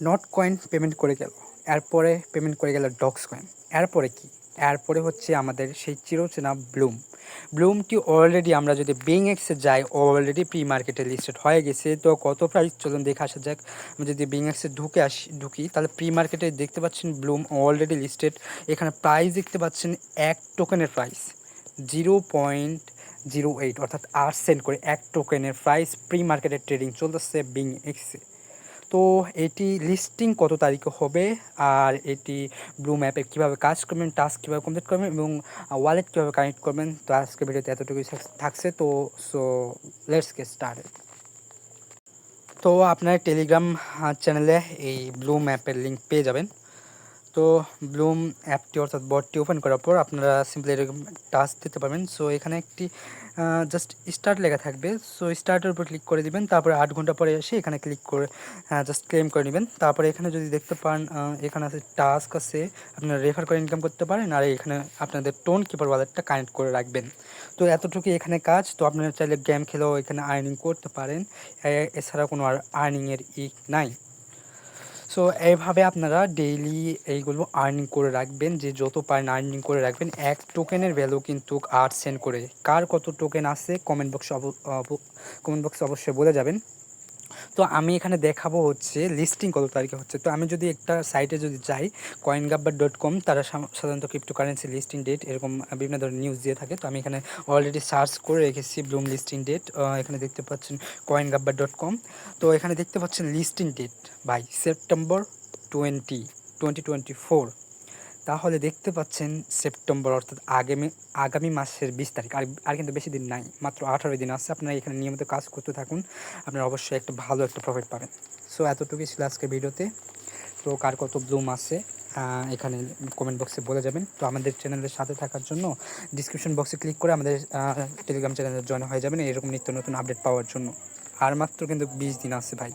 Not coin payment করে গেল, এরপরে পেমেন্ট করে গেল ডক্স কয়েন, এরপরে কি, এরপরে হচ্ছে আমাদের সেই চিরচেনা ব্লুম। ব্লুমটি অলরেডি আমরা যদি বিংএক্সে যাই অলরেডি প্রি মার্কেটে লিস্টেড হয়ে গেছে। তো কত প্রাইস চলুন দেখে আসা যাক। আমি যদি বিংএক্সে ঢুকি তাহলে প্রি মার্কেটে দেখতে পাচ্ছেন ব্লুম অলরেডি লিস্টেড। এখানে প্রাইস দেখতে পাচ্ছেন এক টোকেনের প্রাইস 0.08 অর্থাৎ 8 সেন্ট করে এক টোকেনের প্রাইস প্রি মার্কেটে ট্রেডিং চলতেছে বিংএক্সে। তো এটি লিস্টিং কত তারিখে হবে আর এটি ব্লুম অ্যাপে কীভাবে কাজ করবেন, টাস্ক কীভাবে কমপ্লিট করবেন এবং ওয়ালেট কীভাবে কানেক্ট করবেন, তো আজকের ভিডিওতে এতটুকুই থাকছে। তো লেটস গেট স্টার্টেড। তো আপনার টেলিগ্রাম চ্যানেলে এই ব্লুম অ্যাপের লিঙ্ক পেয়ে যাবেন। তো ব্লুম অ্যাপটি অর্থাৎ বটটি ওপেন করার পর আপনারা সিম্পলি এরকম টাস্ক দিতে পারবেন। সো এখানে একটি জাস্ট স্টার্ট লেখা থাকবে। সো স্টার্টের উপর ক্লিক করে দিবেন, তারপরে 8 ঘন্টা পরে এসে এখানে ক্লিক করে জাস্ট ক্লেম করে নেবেন। তারপরে এখানে যদি দেখতে পান এখানে আছে টাস্ক আছে, আপনারা রেফার করে ইনকাম করতে পারেন আর এখানে আপনাদের টোন কিপার ওয়ালেটটা কানেক্ট করে রাখবেন। তো এতটুকু এখানে কাজ। তো আপনারা চাইলে গেম খেলেও এখানে আর্নিং করতে পারেন, এছাড়া কোনো আর আর্নিংয়ের নাই। সো এইভাবে আপনারা ডেইলি এইগুলো আর্নিং করে রাখবেন, যে যত পারেন আর্নিং করে রাখবেন। এক টোকেনের ভ্যালু কিন্তু 8 সেন্ট করে। কার কত টোকেন আছে কমেন্ট বক্সে অবশ্যই বলে যাবেন। তো আমি এখানে দেখাবো হচ্ছে লিস্টিং কত তারিখে হচ্ছে। তো আমি যদি একটা সাইটে যদি যাই coingabbar.com, তারা সাধারণত ক্রিপ্টোকারেন্সি লিস্টিং ডেট এরকম বিভিন্ন ধরনের নিউজ দিয়ে থাকে। তো আমি এখানে অলরেডি সার্চ করে রেখেছি ব্লুম লিস্টিং ডেট। এখানে দেখতে পাচ্ছেন coingabbar.com। তো এখানে দেখতে পাচ্ছেন লিস্টিং ডেট বাই সেপ্টেম্বর 2024। তাহলে দেখতে পাচ্ছেন সেপ্টেম্বর অর্থাৎ আগামী মাসের 20 তারিখ। আর কিন্তু বেশি দিন নাই, মাত্র 18 দিন আছে। আপনারা এখানে নিয়মিত কাজ করতে থাকুন, আপনারা অবশ্যই একটা ভালো একটা প্রফিট পাবেন। সো এতটুকুই ছিল আজকের ভিডিওতে। তো কার কত ব্লুম আছে এখানে কমেন্ট বক্সে বলে যাবেন। তো আমাদের চ্যানেলের সাথে থাকার জন্য ডিসক্রিপশন বক্সে ক্লিক করে আমাদের টেলিগ্রাম চ্যানেলে জয়েন হয়ে যাবেন এরকম নিত্য নতুন আপডেট পাওয়ার জন্য। আর মাত্র কিন্তু 20 দিন আছে ভাই।